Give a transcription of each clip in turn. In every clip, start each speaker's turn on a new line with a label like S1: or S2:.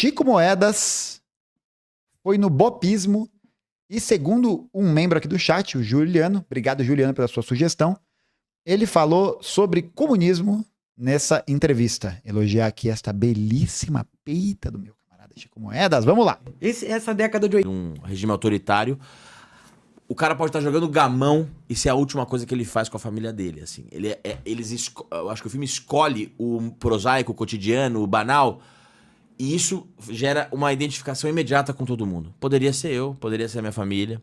S1: Chico Moedas foi no bopismo e, segundo um membro aqui do chat, o Juliano, obrigado, Juliano, pela sua sugestão, ele falou sobre comunismo nessa entrevista. Elogiar aqui esta belíssima peita do meu camarada Chico Moedas. Vamos lá.
S2: Essa década de 80.
S3: Um regime autoritário, o cara pode estar jogando gamão e ser a última coisa que ele faz com a família dele, assim. Eu acho que o filme escolhe o prosaico, o cotidiano, o banal, e isso gera uma identificação imediata com todo mundo. Poderia ser eu, poderia ser a minha família.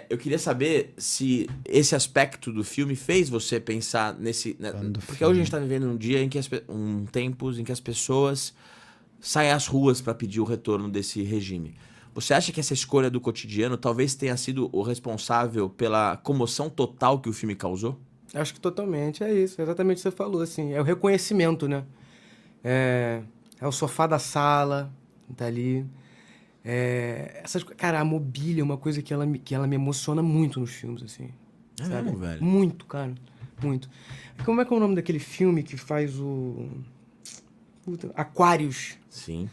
S3: Eu queria saber se esse aspecto do filme fez você pensar nesse... Porque hoje a gente tá vivendo um dia em que tempos em que as pessoas saem às ruas para pedir o retorno desse regime. Você acha que essa escolha do cotidiano talvez tenha sido o responsável pela comoção total que o filme causou?
S2: Acho que totalmente, é isso. Exatamente o que você falou, assim. É o reconhecimento, né? É o sofá da sala, tá ali. Cara, a mobília é uma coisa que ela me emociona muito nos filmes, assim.
S3: É mesmo, velho?
S2: Muito, cara. Muito. Como é que é o nome daquele filme que faz o... Aquários.
S3: Sim.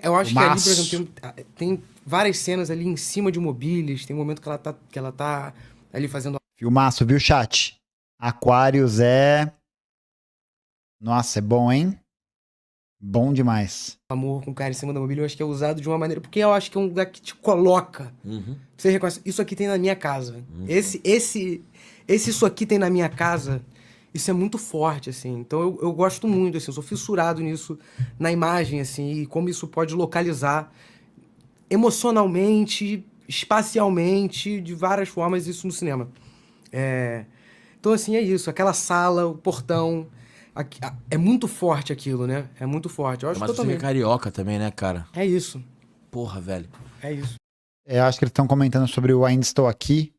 S2: Eu acho que ali, por exemplo, tem várias cenas ali em cima de mobílias. Tem um momento que ela tá ali fazendo...
S1: Filmaço, viu, chat? Aquários é... Nossa, é bom, hein? Bom demais.
S2: Amor com o cara em cima da mobília, eu acho que é usado de uma maneira... Porque eu acho que é um lugar que te coloca.
S3: Uhum.
S2: Você reconhece, isso aqui tem na minha casa.
S3: Uhum.
S2: Isso aqui tem na minha casa. Isso é muito forte, assim. Então eu gosto muito, assim. Eu sou fissurado nisso, na imagem, assim. E como isso pode localizar emocionalmente, espacialmente, de várias formas, isso no cinema. Então, assim, é isso. Aquela sala, o portão... É muito forte aquilo, né? É muito forte. Eu acho
S3: Mas você é carioca também, né, cara?
S2: É isso.
S3: Porra, velho.
S2: É isso.
S1: Acho que eles estão comentando sobre o Ainda Estou Aqui.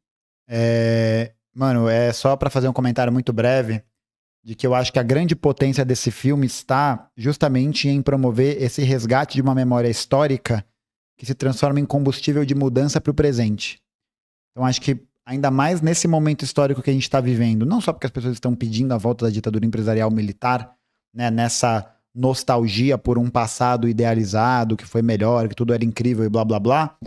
S1: Mano, é só pra fazer um comentário muito breve de que eu acho que a grande potência desse filme está justamente em promover esse resgate de uma memória histórica que se transforma em combustível de mudança para o presente. Então acho que ainda mais nesse momento histórico que a gente está vivendo, não só porque as pessoas estão pedindo a volta da ditadura empresarial militar, né, nessa nostalgia por um passado idealizado, que foi melhor, que tudo era incrível e blá blá blá,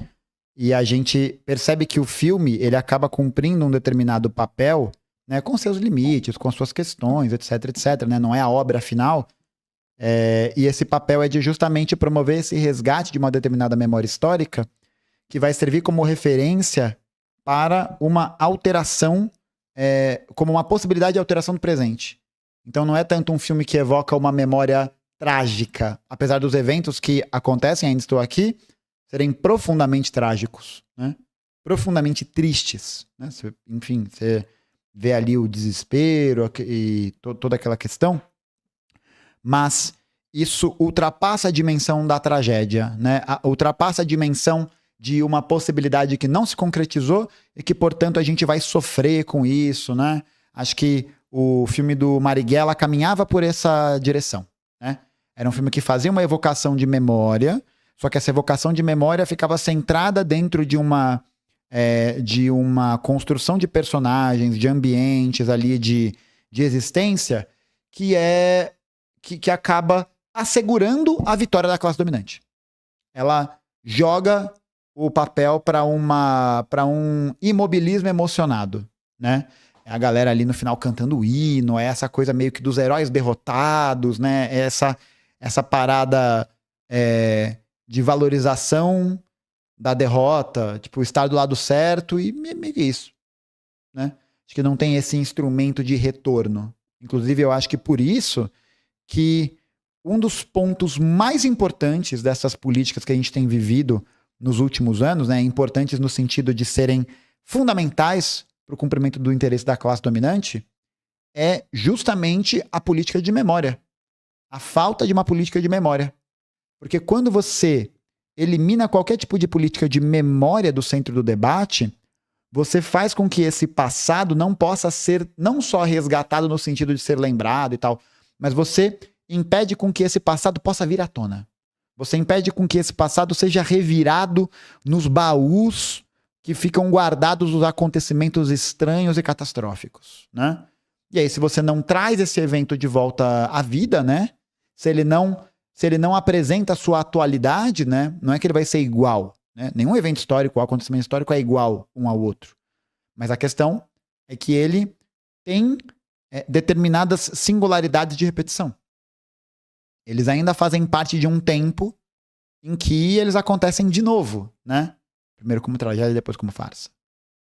S1: e a gente percebe que o filme ele acaba cumprindo um determinado papel, né, com seus limites, com suas questões, etc, etc, né, não é a obra final, e esse papel é de justamente promover esse resgate de uma determinada memória histórica que vai servir como referência para uma alteração, como uma possibilidade de alteração do presente. Então não é tanto um filme que evoca uma memória trágica, apesar dos eventos que acontecem, Ainda Estou Aqui, serem profundamente trágicos, né? Profundamente tristes, né? Enfim, você vê ali o desespero e toda aquela questão, mas isso ultrapassa a dimensão da tragédia, né? Ultrapassa a dimensão de uma possibilidade que não se concretizou e que, portanto, a gente vai sofrer com isso, né? Acho que o filme do Marighella caminhava por essa direção, né? Era um filme que fazia uma evocação de memória, só que essa evocação de memória ficava centrada dentro de uma construção de personagens, de ambientes ali, de existência, que acaba assegurando a vitória da classe dominante. Ela joga o papel para um imobilismo emocionado, né? A galera ali no final cantando o hino, essa coisa meio que dos heróis derrotados, né? Essa parada de valorização da derrota, tipo, estar do lado certo e meio que isso, né? Acho que não tem esse instrumento de retorno. Inclusive, eu acho que por isso que um dos pontos mais importantes dessas políticas que a gente tem vivido nos últimos anos, né, importantes no sentido de serem fundamentais para o cumprimento do interesse da classe dominante, é justamente a política de memória. A falta de uma política de memória. Porque quando você elimina qualquer tipo de política de memória do centro do debate, você faz com que esse passado não possa ser não só resgatado no sentido de ser lembrado e tal, mas você impede com que esse passado possa vir à tona. Você impede com que esse passado seja revirado nos baús que ficam guardados os acontecimentos estranhos e catastróficos, né? E aí, se você não traz esse evento de volta à vida, né? Se ele não se ele não apresenta a sua atualidade, né? Não é que ele vai ser igual, né? Nenhum evento histórico ou acontecimento histórico é igual um ao outro. Mas a questão é que ele tem determinadas singularidades de repetição. Eles ainda fazem parte de um tempo em que eles acontecem de novo, né? Primeiro como tragédia, depois como farsa.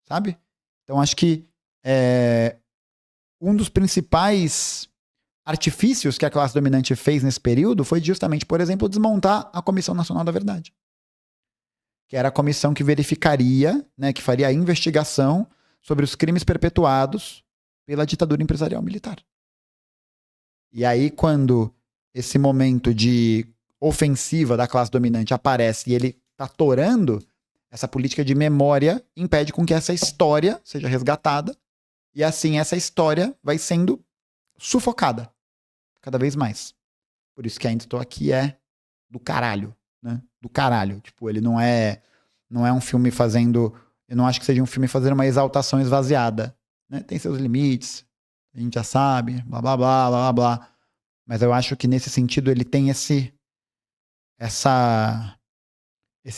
S1: Sabe? Então acho que um dos principais artifícios que a classe dominante fez nesse período foi justamente, por exemplo, desmontar a Comissão Nacional da Verdade. Que era a comissão que verificaria, né, que faria a investigação sobre os crimes perpetuados pela ditadura empresarial militar. E aí, quando esse momento de ofensiva da classe dominante aparece e ele está torando, essa política de memória impede com que essa história seja resgatada e assim essa história vai sendo sufocada cada vez mais. Por isso que Ainda Estou Aqui é do caralho, né? Do caralho. Tipo, ele não é um filme fazendo... Eu não acho que seja um filme fazendo uma exaltação esvaziada, né? Tem seus limites, a gente já sabe, blá, blá, blá, blá, blá. Mas eu acho que nesse sentido ele tem esse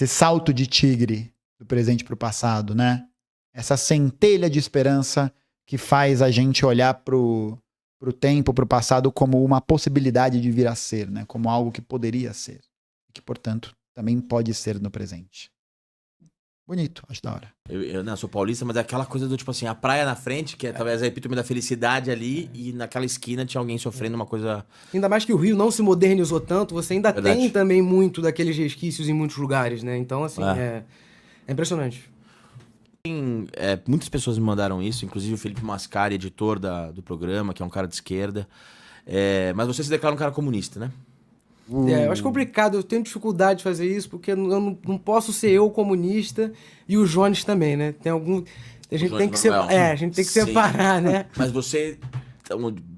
S1: salto de tigre do presente pro passado, né? Essa centelha de esperança que faz a gente olhar pro tempo, pro passado como uma possibilidade de vir a ser, né? Como algo que poderia ser. E que, portanto, também pode ser no presente. Bonito, acho da hora.
S3: Eu não sou paulista, mas é aquela coisa do tipo assim, a praia na frente, que é talvez a epítome da felicidade ali, e naquela esquina tinha alguém sofrendo uma coisa...
S2: Ainda mais que o Rio não se modernizou tanto, você ainda
S3: Verdade.
S2: tem também muito daqueles resquícios em muitos lugares, né? Então, assim, é impressionante.
S3: Muitas pessoas me mandaram isso, inclusive o Felipe Mascari, editor do programa, que é um cara de esquerda. Mas você se declara um cara comunista, né?
S2: Eu acho complicado, eu tenho dificuldade de fazer isso, porque eu não posso ser eu comunista e o Jones também, né? A gente tem que separar, né?
S3: Mas você,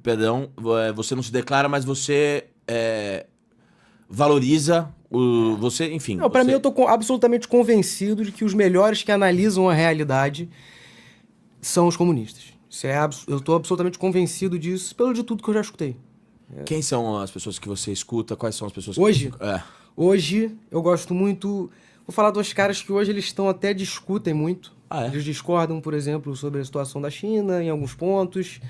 S3: perdão, você não se declara, mas você valoriza você, enfim.
S2: Não, pra mim eu tô absolutamente convencido de que os melhores que analisam a realidade são os comunistas. Eu tô absolutamente convencido disso pelo de tudo que eu já escutei.
S3: Quem são as pessoas que você escuta? Quais são as pessoas
S2: Hoje?
S3: que...
S2: Hoje, eu gosto muito... Vou falar dos caras que hoje eles até discutem muito. Eles discordam, por exemplo, sobre a situação da China em alguns pontos.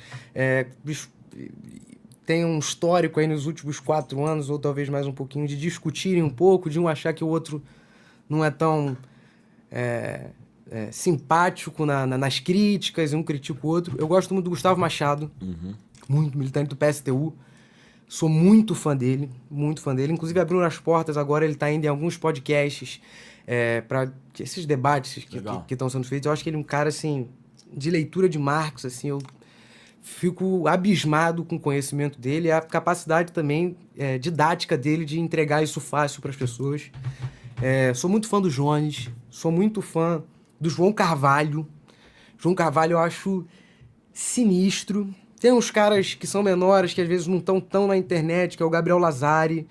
S2: Tem um histórico aí nos últimos 4 anos, ou talvez mais um pouquinho, de discutirem um pouco, de um achar que o outro não é tão simpático nas críticas, e um critica o outro. Eu gosto muito do Gustavo Machado, muito militante do PSTU. Sou muito fã dele, muito fã dele. Inclusive abriu as portas agora, ele tá indo em alguns podcasts para esses debates que estão sendo feitos. Eu acho que ele é um cara, assim, de leitura de Marx, assim, eu fico abismado com o conhecimento dele e a capacidade também didática dele de entregar isso fácil para as pessoas. Sou muito fã do Jones, sou muito fã do João Carvalho. João Carvalho eu acho sinistro. Tem uns caras que são menores, que às vezes não estão tão na internet, que é o Gabriel Lazari.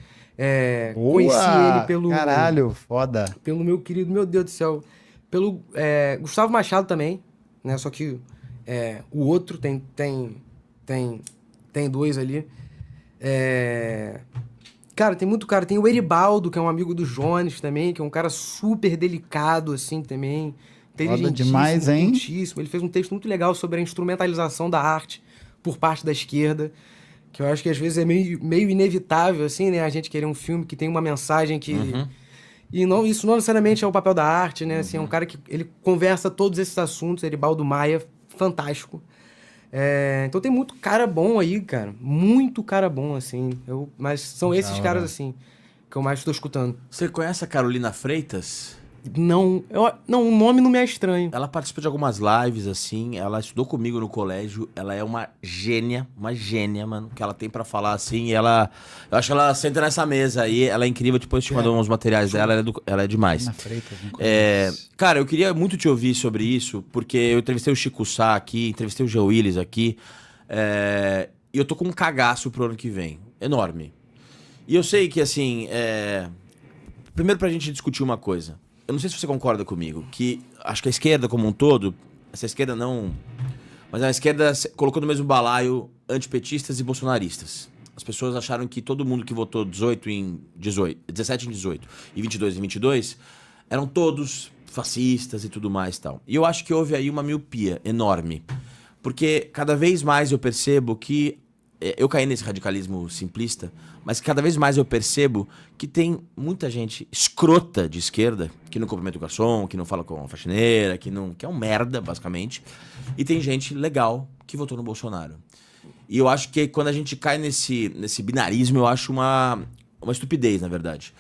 S2: Conheci ele pelo...
S1: Caralho, foda.
S2: Pelo meu querido, meu Deus do céu. Pelo Gustavo Machado também, né? Só que o outro tem 2 ali. Cara, tem muito cara. Tem o Eribaldo, que é um amigo do Jones também, que é um cara super delicado, assim, também. Inteligentíssimo,
S1: demais, hein?
S2: muitíssimo. Ele fez um texto muito legal sobre a instrumentalização da arte por parte da esquerda, que eu acho que às vezes é meio inevitável, assim, né? A gente querer um filme que tem uma mensagem que... E isso não necessariamente é o papel da arte, né? Assim, é um cara que ele conversa todos esses assuntos, Eribaldo Maia, fantástico. Então tem muito cara bom aí, cara. Muito cara bom, assim. Mas são esses caras, assim, que eu mais estou escutando.
S3: Você conhece a Carolina Freitas?
S2: Não, o nome não me é estranho.
S3: Ela participa de algumas lives, assim, ela estudou comigo no colégio, ela é uma gênia, mano, que ela tem pra falar, assim, e eu acho que ela senta nessa mesa aí, ela é incrível, depois te mandou uns materiais dela, ela é demais. Cara, eu queria muito te ouvir sobre isso, porque eu entrevistei o Chico Sá aqui, entrevistei o Jean Willis aqui, e eu tô com um cagaço pro ano que vem, enorme. E eu sei que, assim, primeiro pra gente discutir uma coisa. Eu não sei se você concorda comigo, que acho que a esquerda como um todo, essa esquerda não... Mas a esquerda colocou no mesmo balaio antipetistas e bolsonaristas. as pessoas acharam que todo mundo que votou 17 em 18 e 22 em 22 eram todos fascistas e tudo mais e tal. E eu acho que houve aí uma miopia enorme. Porque cada vez mais eu percebo que... Eu caí nesse radicalismo simplista, mas cada vez mais eu percebo que tem muita gente escrota de esquerda, que não cumprimenta o garçom, que não fala com a faxineira, que é um merda, basicamente. E tem gente legal que votou no Bolsonaro. E eu acho que quando a gente cai nesse binarismo, eu acho uma estupidez, na verdade.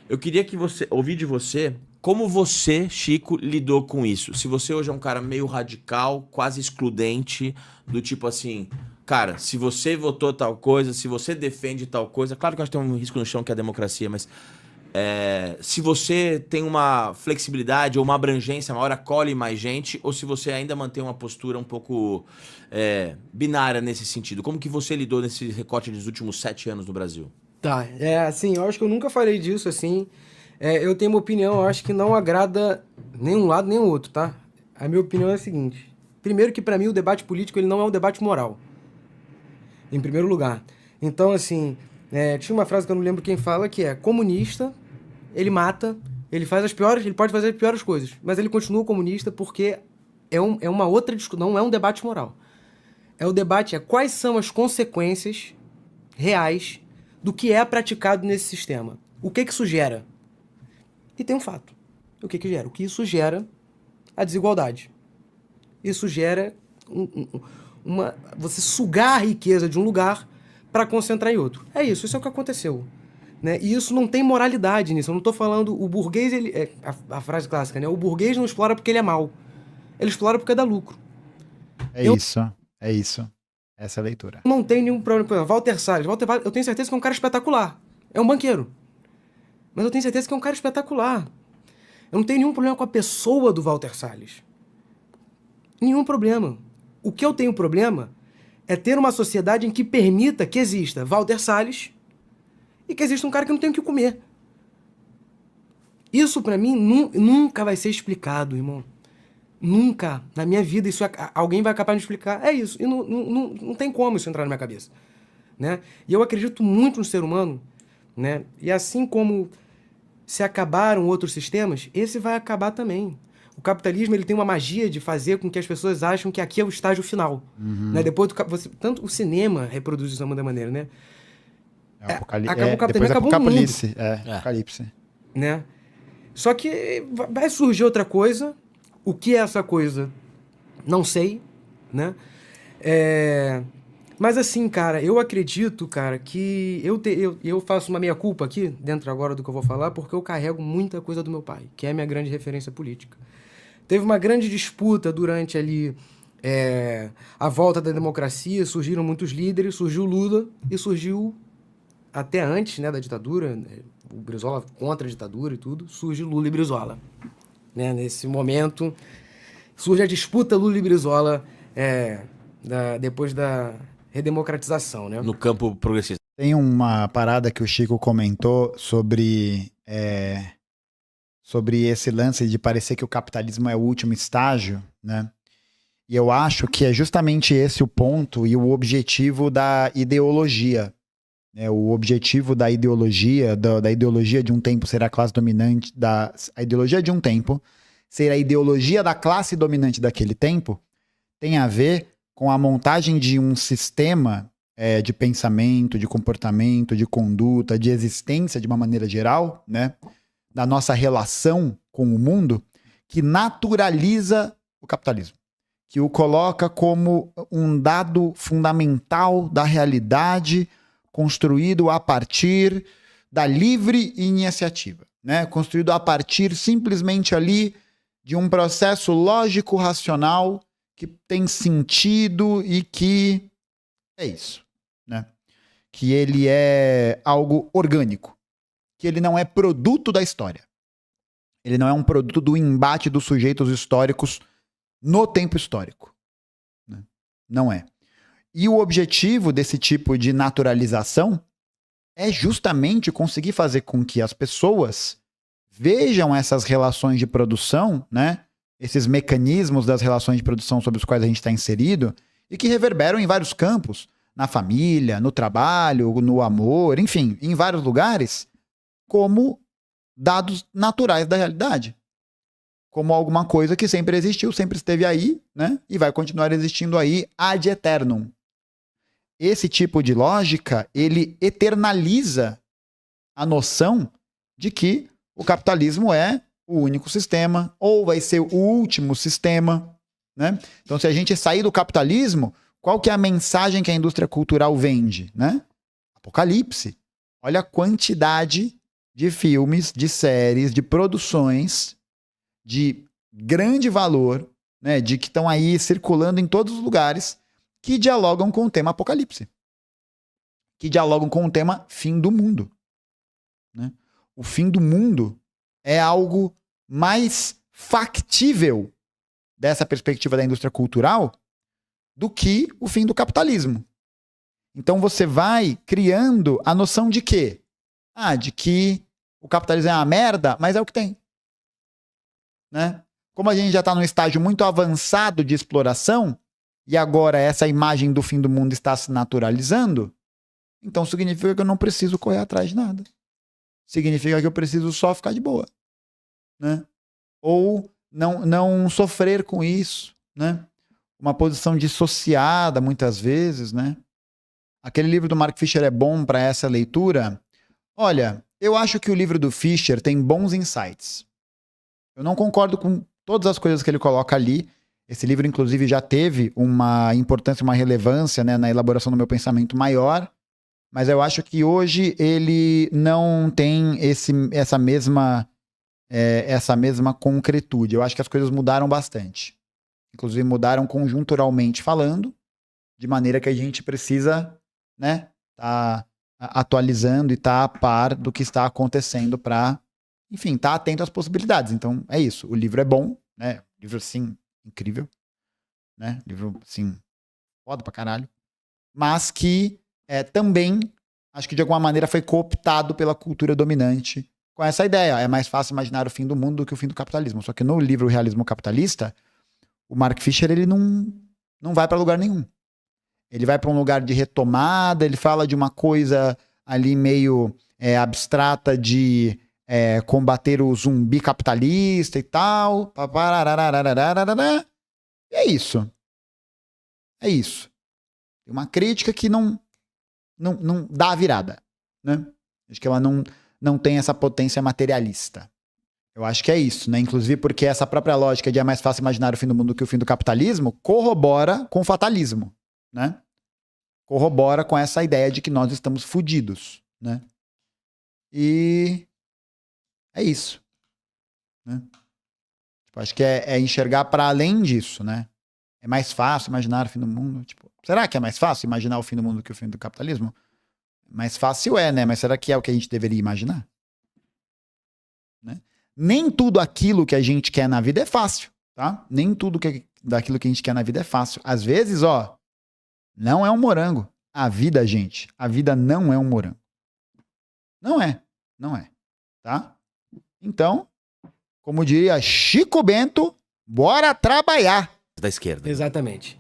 S3: Eu queria ouvir de você como você, Chico, lidou com isso. Se você hoje é um cara meio radical, quase excludente, do tipo assim, cara, se você votou tal coisa, se você defende tal coisa, claro que eu acho que tem um risco no chão que é a democracia, mas se você tem uma flexibilidade ou uma abrangência maior, acolhe mais gente, ou se você ainda mantém uma postura um pouco binária nesse sentido. Como que você lidou nesse recorte dos últimos 7 anos no Brasil?
S2: Tá, assim, eu acho que eu nunca falei disso, assim. Eu tenho uma opinião, eu acho que não agrada nem um lado nem o outro, tá? A minha opinião é a seguinte. Primeiro que pra mim o debate político ele não é um debate moral. Em primeiro lugar. Então, assim, tinha uma frase que eu não lembro quem fala, que é comunista, ele mata, ele pode fazer as piores coisas, mas ele continua comunista porque é uma outra discussão, não é um debate moral. O debate quais são as consequências reais do que é praticado nesse sistema. O que isso gera? E tem um fato. O que gera? O que isso gera? A desigualdade. Isso gera você sugar a riqueza de um lugar para concentrar em outro. Isso é o que aconteceu. Né? E isso não tem moralidade nisso. Eu não estou falando... O burguês, a frase clássica, né? O burguês não explora porque ele é mau. Ele explora porque dá lucro.
S1: É isso. Essa é a leitura.
S2: Não tem nenhum problema. Por exemplo, Walter Salles, eu tenho certeza que é um cara espetacular. É um banqueiro. Mas eu tenho certeza que é um cara espetacular. Eu não tenho nenhum problema com a pessoa do Walter Salles. Nenhum problema. O que eu tenho problema é ter uma sociedade em que permita que exista Walter Salles e que exista um cara que não tem o que comer. Isso, pra mim, nunca vai ser explicado, irmão. Nunca. Na minha vida, alguém vai capaz de explicar. É isso. E não tem como isso entrar na minha cabeça. Né? E eu acredito muito no ser humano. Né? E assim como se acabaram outros sistemas, esse vai acabar também. O capitalismo ele tem uma magia de fazer com que as pessoas achem que aqui é o estágio final.
S1: Uhum.
S2: Né? Depois tanto o cinema reproduz isso da maneira, né?
S1: Acaba
S2: o capitalismo, acabou o mundo.
S1: Apocalipse.
S2: Né? Só que vai surgir outra coisa. O que é essa coisa? Não sei, né? Mas assim, cara, eu acredito, cara, que eu faço uma meia-culpa aqui, dentro agora do que eu vou falar, porque eu carrego muita coisa do meu pai, que é a minha grande referência política. Teve uma grande disputa durante ali a volta da democracia, surgiram muitos líderes, surgiu Lula e surgiu, até antes, né, da ditadura, o Brizola contra a ditadura e tudo, surge Lula e Brizola. Né? Nesse momento, surge a disputa Lula e Brizola depois da redemocratização, né?
S3: No campo progressista.
S1: Tem uma parada que o Chico comentou sobre esse lance de parecer que o capitalismo é o último estágio, né? E eu acho que é justamente esse o ponto e o objetivo da ideologia. Né? O objetivo da ideologia, da ideologia de um tempo ser a classe dominante, a ideologia de um tempo ser a ideologia da classe dominante daquele tempo, tem a ver com a montagem de um sistema de pensamento, de comportamento, de conduta, de existência de uma maneira geral, né? Da nossa relação com o mundo, que naturaliza o capitalismo. Que o coloca como um dado fundamental da realidade construído a partir da livre iniciativa, né? Construído a partir simplesmente ali de um processo lógico-racional que tem sentido e que é isso, né? Que ele é algo orgânico, que ele não é produto da história. Ele não é um produto do embate dos sujeitos históricos no tempo histórico. Né? Não é. E o objetivo desse tipo de naturalização é justamente conseguir fazer com que as pessoas vejam essas relações de produção, né? Esses mecanismos das relações de produção sobre os quais a gente está inserido e que reverberam em vários campos, na família, no trabalho, no amor, enfim, em vários lugares, como dados naturais da realidade. Como alguma coisa que sempre existiu, sempre esteve aí, né? E vai continuar existindo aí ad eternum. Esse tipo de lógica, ele eternaliza a noção de que o capitalismo é o único sistema, ou vai ser o último sistema, né? Então, se a gente sair do capitalismo, qual que é a mensagem que a indústria cultural vende, né? Apocalipse. Olha a quantidade de filmes, de séries, de produções de grande valor, né? De que estão aí circulando em todos os lugares, que dialogam com o tema apocalipse. Que dialogam com o tema fim do mundo. Né? O fim do mundo é algo mais factível dessa perspectiva da indústria cultural do que o fim do capitalismo. Então você vai criando a noção de quê? De que o capitalismo é uma merda, mas é o que tem. Né? Como a gente já está num estágio muito avançado de exploração, e agora essa imagem do fim do mundo está se naturalizando, então significa que eu não preciso correr atrás de nada. Significa que eu preciso só ficar de boa. Né? Ou não sofrer com isso. Né? Uma posição dissociada, muitas vezes. Né? Aquele livro do Mark Fisher é bom para essa leitura. Olha, eu acho que o livro do Fisher tem bons insights. Eu não concordo com todas as coisas que ele coloca ali. Esse livro, inclusive, já teve uma importância, uma relevância, né, na elaboração do meu pensamento maior. Mas eu acho que hoje ele não tem essa mesma concretude. Eu acho que as coisas mudaram bastante. Inclusive mudaram conjunturalmente falando, de maneira que a gente precisa, né, tá atualizando e tá a par do que está acontecendo para, enfim, tá atento às possibilidades. Então é isso. O livro é bom, né? O livro, assim, incrível, né? Livro, assim, foda pra caralho. Mas que também, acho que de alguma maneira foi cooptado pela cultura dominante com essa ideia. É mais fácil imaginar o fim do mundo do que o fim do capitalismo. Só que no livro O Realismo Capitalista, o Mark Fisher, ele não vai para lugar nenhum. Ele vai para um lugar de retomada, ele fala de uma coisa ali meio abstrata de combater o zumbi capitalista e tal. E é isso. É isso. Tem uma crítica que não dá a virada, né? Acho que ela não tem essa potência materialista. Eu acho que é isso, né? Inclusive porque essa própria lógica de é mais fácil imaginar o fim do mundo do que o fim do capitalismo corrobora com o fatalismo, né? Corrobora com essa ideia de que nós estamos fodidos, né? E é isso, né? Tipo, acho que é enxergar para além disso, né? É mais fácil imaginar o fim do mundo? Tipo, será que é mais fácil imaginar o fim do mundo do que o fim do capitalismo? Mais fácil né? Mas será que é o que a gente deveria imaginar? Né? Nem tudo aquilo que a gente quer na vida é fácil, tá? Nem tudo daquilo que a gente quer na vida é fácil. Às vezes, não é um morango. A vida, gente, a vida não é um morango. Não é, tá? Então, como diria Chico Bento, bora trabalhar.
S3: Da esquerda.
S2: Exatamente.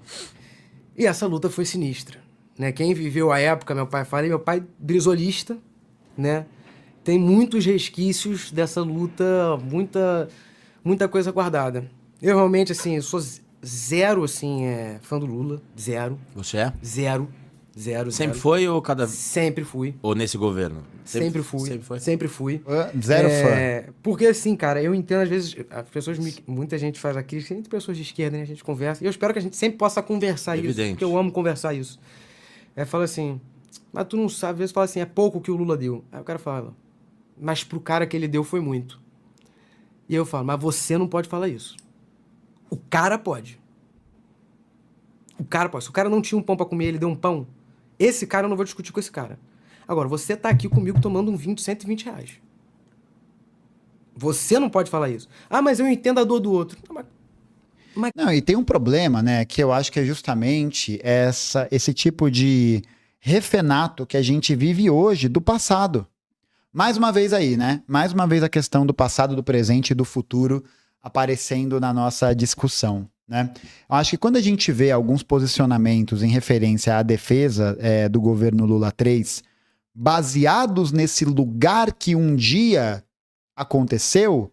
S2: E essa luta foi sinistra, né? Quem viveu a época, meu pai brisolista, né? Tem muitos resquícios dessa luta, muita coisa guardada. Eu realmente, assim, sou zero, assim, fã do Lula. Zero.
S3: Você é?
S2: Zero.
S3: Sempre foi ou cada...
S2: Sempre fui.
S3: Ou nesse governo?
S2: Sempre fui. Sempre fui.
S1: Zero fã.
S2: Porque assim, cara, eu entendo às vezes, as pessoas, muita gente faz a crítica, entre pessoas de esquerda, né? A gente conversa. E eu espero que a gente sempre possa conversar isso, porque eu amo conversar isso. Fala assim, mas tu não sabe, às vezes fala assim, é pouco que o Lula deu. Aí o cara fala, mas pro cara que ele deu foi muito. E eu falo, mas você não pode falar isso. O cara pode. O cara pode. Se o cara não tinha um pão pra comer, ele deu um pão, esse cara eu não vou discutir com esse cara. Agora, você tá aqui comigo tomando um vinho de R$120. Você não pode falar isso. Ah, mas eu entendo a dor do outro.
S1: Não, e tem um problema, né, que eu acho que é justamente esse tipo de refenato que a gente vive hoje do passado. Mais uma vez aí, né? Mais uma vez a questão do passado, do presente e do futuro aparecendo na nossa discussão, né? Eu acho que quando a gente vê alguns posicionamentos em referência à defesa do governo Lula 3, baseados nesse lugar que um dia aconteceu,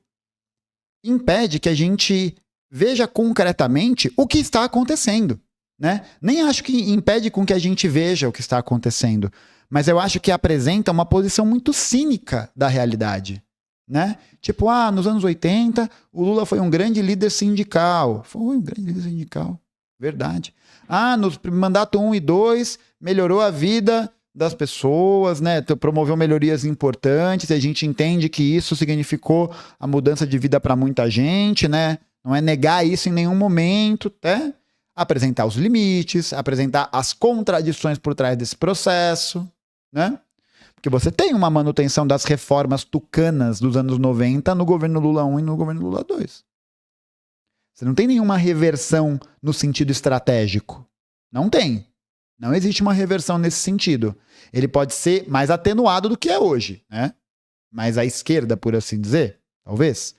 S1: impede que a gente veja concretamente o que está acontecendo, né? Nem acho que impede com que a gente veja o que está acontecendo, mas eu acho que apresenta uma posição muito cínica da realidade, né? Tipo, nos anos 80, o Lula foi um grande líder sindical. Foi um grande líder sindical, verdade. No mandato 1 e 2, melhorou a vida das pessoas, né? Promoveu melhorias importantes, e a gente entende que isso significou a mudança de vida para muita gente, né? Não é negar isso em nenhum momento, né? Apresentar os limites, apresentar as contradições por trás desse processo, né? Porque você tem uma manutenção das reformas tucanas dos anos 90 no governo Lula 1 e no governo Lula 2. Você não tem nenhuma reversão no sentido estratégico. Não tem. Não existe uma reversão nesse sentido. Ele pode ser mais atenuado do que é hoje, né? Mais à esquerda, por assim dizer, talvez.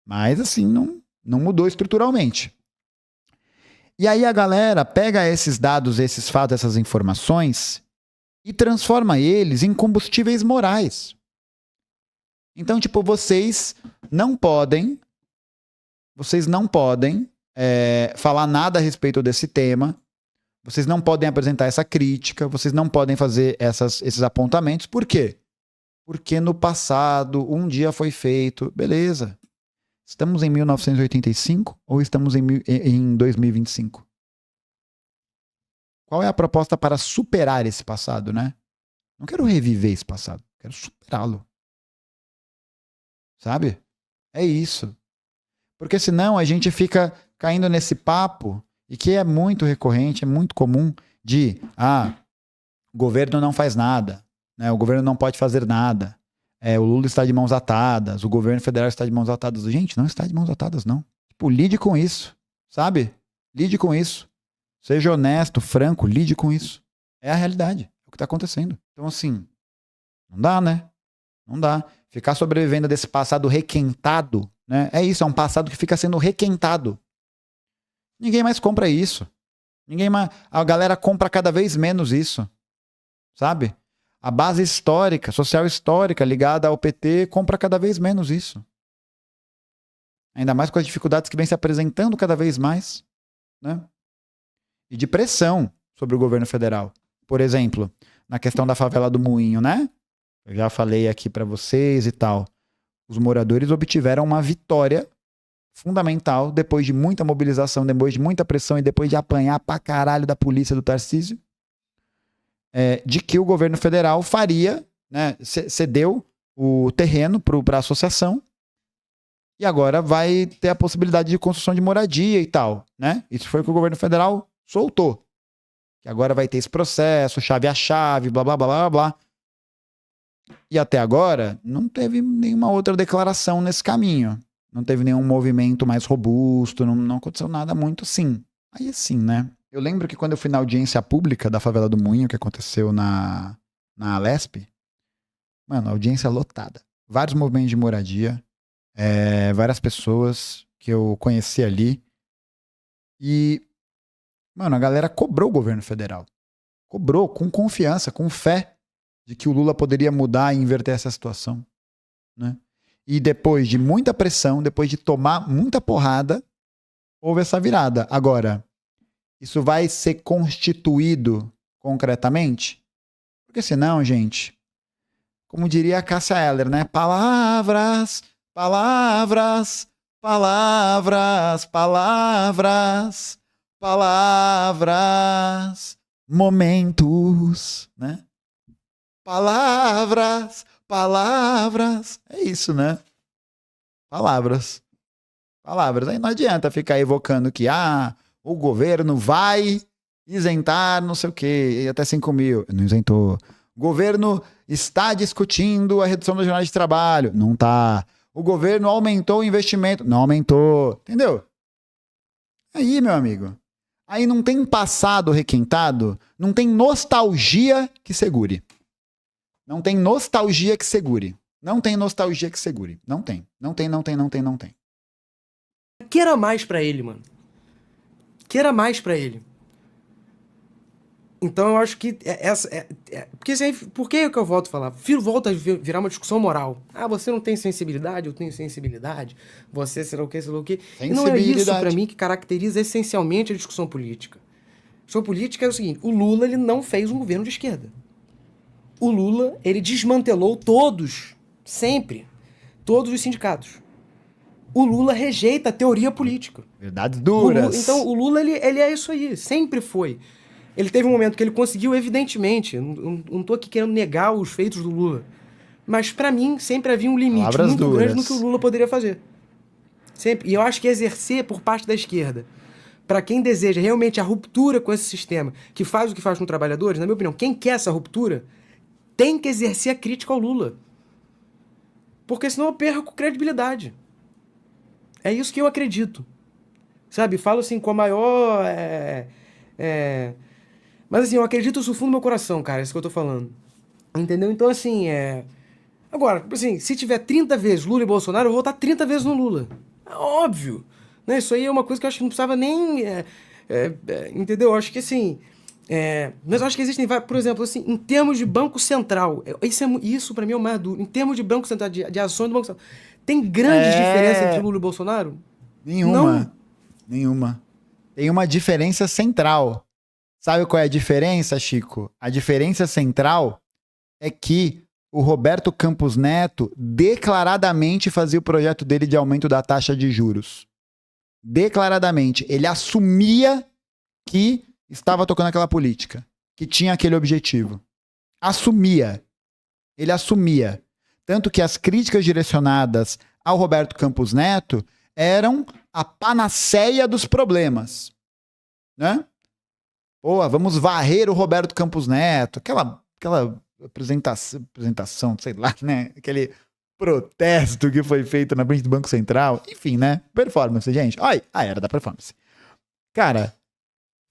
S1: Mas, assim, não mudou estruturalmente. E aí a galera pega esses dados, esses fatos, essas informações e transforma eles em combustíveis morais. Então, tipo, vocês não podem falar nada a respeito desse tema. Vocês não podem apresentar essa crítica, vocês não podem fazer esses apontamentos. Por quê? Porque no passado, um dia foi feito. Beleza. Estamos em 1985 ou estamos em 2025? Qual é a proposta para superar esse passado, né? Não quero reviver esse passado, quero superá-lo. Sabe? É isso. Porque senão a gente fica caindo nesse papo, e que é muito recorrente, é muito comum, de o governo não faz nada, né? O governo não pode fazer nada. O Lula está de mãos atadas, o governo federal está de mãos atadas. Gente, não está de mãos atadas, não. Tipo, lide com isso, sabe? Lide com isso. Seja honesto, franco, lide com isso. É a realidade, é o que está acontecendo. Então, assim, não dá, né? Não dá. Ficar sobrevivendo desse passado requentado, né? É isso, é um passado que fica sendo requentado. Ninguém mais compra isso. A galera compra cada vez menos isso, sabe? A base histórica, social histórica ligada ao PT compra cada vez menos isso. Ainda mais com as dificuldades que vem se apresentando cada vez mais, né? E de pressão sobre o governo federal. Por exemplo, na questão da favela do Moinho, né? Eu já falei aqui para vocês e tal. Os moradores obtiveram uma vitória fundamental depois de muita mobilização, depois de muita pressão e depois de apanhar pra caralho da polícia do Tarcísio, de que o governo federal faria, né, cedeu o terreno para a associação e agora vai ter a possibilidade de construção de moradia e tal, né? Isso foi o que o governo federal soltou. Que agora vai ter esse processo, chave a chave, blá, blá, blá, blá, blá. E até agora não teve nenhuma outra declaração nesse caminho. Não teve nenhum movimento mais robusto, não aconteceu nada muito assim. Aí assim, né? Eu lembro que quando eu fui na audiência pública da favela do Moinho, que aconteceu na Alesp, mano, audiência lotada. Vários movimentos de moradia, várias pessoas que eu conheci ali. E, mano, a galera cobrou o governo federal. Cobrou com confiança, com fé de que o Lula poderia mudar e inverter essa situação, né? E depois de muita pressão, depois de tomar muita porrada, houve essa virada. Agora, isso vai ser constituído concretamente? Porque senão, gente, como diria a Cássia Eller, né? Palavras, palavras, palavras, palavras, palavras, momentos, né? Palavras, palavras. É isso, né? Palavras. Palavras. Aí não adianta ficar evocando que o governo vai isentar não sei o quê, até 5 mil. Não isentou. O governo está discutindo a redução da jornada de trabalho. Não tá. O governo aumentou o investimento. Não aumentou. Entendeu? Aí, meu amigo. Aí não tem passado requentado, não tem nostalgia que segure. Não tem nostalgia que segure. Não tem nostalgia que segure. Não tem. Não tem, não tem, não tem, não tem.
S2: O que era mais pra ele, mano? queira mais pra ele. Então eu acho que porque assim, por que eu volto a falar? Volta a virar uma discussão moral. Ah, você não tem sensibilidade, eu tenho sensibilidade, você sei lá o que, sei lá o que. E não é isso pra mim que caracteriza essencialmente a discussão política. A discussão política é o seguinte, o Lula ele não fez um governo de esquerda. O Lula, ele desmantelou sempre, todos os sindicatos. O Lula rejeita a teoria política.
S1: Verdades duras.
S2: Então o Lula, ele é isso aí, sempre foi. Ele teve um momento que ele conseguiu, evidentemente. Não tô aqui querendo negar os feitos do Lula. Mas, pra mim, sempre havia um limite
S1: Palavras
S2: muito
S1: duras.
S2: grande no que o Lula poderia fazer. Sempre. E eu acho que exercer por parte da esquerda, pra quem deseja realmente a ruptura com esse sistema, que faz o que faz com trabalhadores, na minha opinião, quem quer essa ruptura, tem que exercer a crítica ao Lula. Porque senão eu perco credibilidade. É isso que eu acredito. Sabe? Falo assim com a maior... Mas assim, eu acredito isso fundo do meu coração, cara, é isso que eu tô falando. Entendeu? Então, assim, Agora, assim, se tiver 30 vezes Lula e Bolsonaro, eu vou votar 30 vezes no Lula. É óbvio. Né? Isso aí é uma coisa que eu acho que não precisava nem... entendeu? Eu acho que, assim... mas eu acho que existem vários... Por exemplo, assim, em termos de Banco Central, isso pra mim é o mais duro. Em termos de Banco Central, de ações do Banco Central, tem grandes diferenças entre Lula e Bolsonaro?
S1: Nenhuma. Tem uma diferença central. Sabe qual é a diferença, Chico? A diferença central é que o Roberto Campos Neto declaradamente fazia o projeto dele de aumento da taxa de juros. Declaradamente. Ele assumia que estava tocando aquela política, que tinha aquele objetivo. Assumia. Ele assumia. Tanto que as críticas direcionadas ao Roberto Campos Neto eram a panaceia dos problemas. Né? Pô, vamos varrer o Roberto Campos Neto. Aquela apresentação, sei lá, né? Aquele protesto que foi feito na frente do Banco Central. Enfim, né? Performance, gente. Olha, a era da performance. Cara,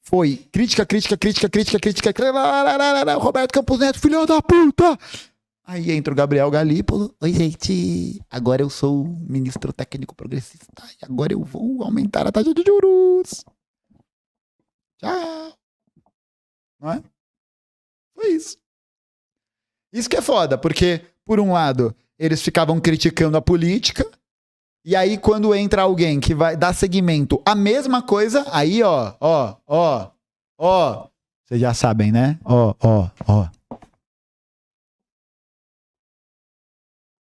S1: foi crítica. Roberto Campos Neto, filho da puta! Aí entra o Gabriel Galípolo. Oi, gente. Agora eu sou ministro técnico progressista. E agora eu vou aumentar a taxa de juros. Tchau. Não é? Foi isso. Isso que é foda, porque, por um lado, eles ficavam criticando a política, e aí quando entra alguém que vai dar seguimento à mesma coisa, aí, ó. Vocês já sabem, né? Ó.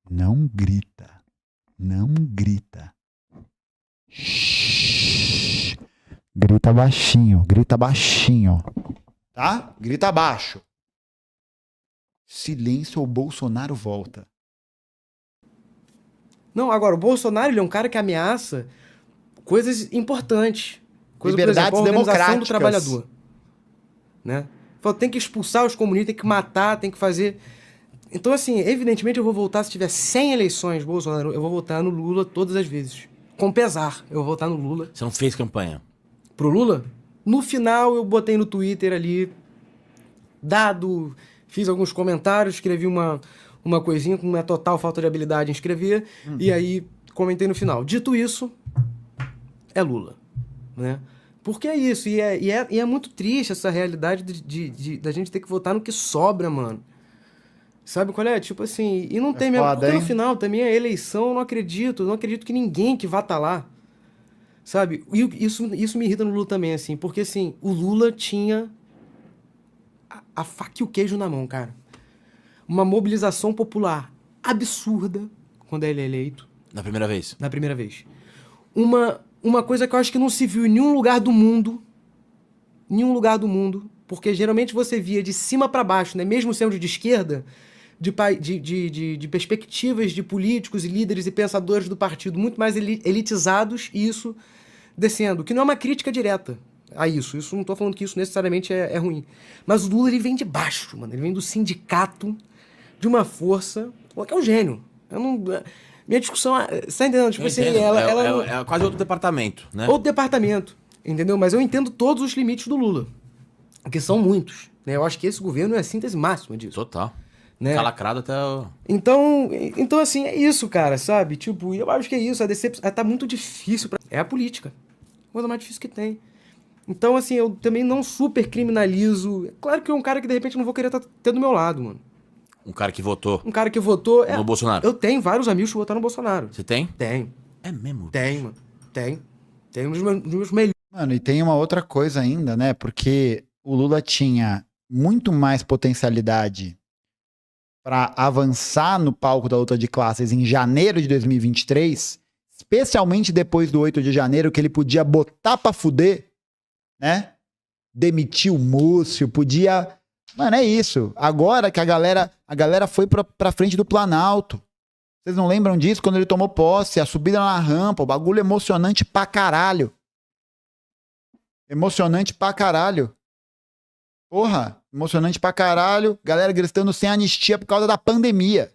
S1: Não grita. Shhh. Grita baixinho. Tá? Grita baixo. Silêncio ou Bolsonaro volta.
S2: Não, agora, o Bolsonaro ele é um cara que ameaça coisas importantes.
S1: Liberdades
S2: por exemplo, a organização
S1: democráticas.
S2: do trabalhador. Né? Fala, tem que expulsar os comunistas, tem que matar, tem que fazer... Então, assim, evidentemente eu vou votar, se tiver 100 eleições, Bolsonaro, eu vou votar no Lula todas as vezes. Com pesar, eu vou votar no Lula.
S3: Você não fez campanha?
S2: Pro Lula? No final, eu botei no Twitter ali, fiz alguns comentários, escrevi uma coisinha com uma total falta de habilidade em escrever, e aí comentei no final. Dito isso, é Lula, né? Porque é isso, e é muito triste essa realidade da gente ter que votar no que sobra, mano. Sabe qual é? Tipo assim, e não tem mesmo, porque no final também a eleição, eu não acredito que ninguém que vá estar lá, sabe? E isso me irrita no Lula também, assim, porque assim, o Lula tinha a faca e o queijo na mão, cara. Uma mobilização popular absurda quando ele é eleito.
S3: Na primeira vez?
S2: Na primeira vez. Uma coisa que eu acho que não se viu em nenhum lugar do mundo, porque geralmente você via de cima para baixo, né? Mesmo sendo de esquerda, de perspectivas de políticos e líderes e pensadores do partido muito mais elitizados, e isso descendo, que não é uma crítica direta a isso. Isso não tô falando que isso necessariamente é ruim. Mas o Lula, ele vem de baixo, mano. Ele vem do sindicato, de uma força... que é um gênio. Minha discussão... Você tá entendendo? Tipo assim,
S3: é quase outro departamento, né?
S2: Outro departamento, entendeu? Mas eu entendo todos os limites do Lula. Que são muitos. Né? Eu acho que esse governo é a síntese máxima disso.
S3: Total.
S2: Né?
S3: Calacrado até o...
S2: Então, assim, é isso, cara, sabe? Tipo, eu acho que é isso. A decepção... Tá muito difícil. É a política. A coisa mais difícil que tem. Então, assim, eu também não super criminalizo. Claro que é um cara que, de repente, eu não vou querer ter do meu lado, mano.
S3: Um cara que votou
S2: Um cara que votou...
S3: no Bolsonaro.
S2: Eu tenho vários amigos que votaram no Bolsonaro.
S3: Você tem?
S2: Tenho.
S3: É mesmo?
S2: Tenho, mano. Tenho. Tenho um dos meus melhores.
S1: Mano, e tem uma outra coisa ainda, né? Porque o Lula tinha muito mais potencialidade para avançar no palco da luta de classes em janeiro de 2023, especialmente depois do 8 de janeiro, que ele podia botar pra fuder, né? Demitir o Múcio, podia... Mano, é isso. Agora que a galera foi pra frente do Planalto. Vocês não lembram disso? Quando ele tomou posse, a subida na rampa, o bagulho emocionante pra caralho. Emocionante pra caralho. Porra, emocionante pra caralho. Galera gritando sem anistia por causa da pandemia.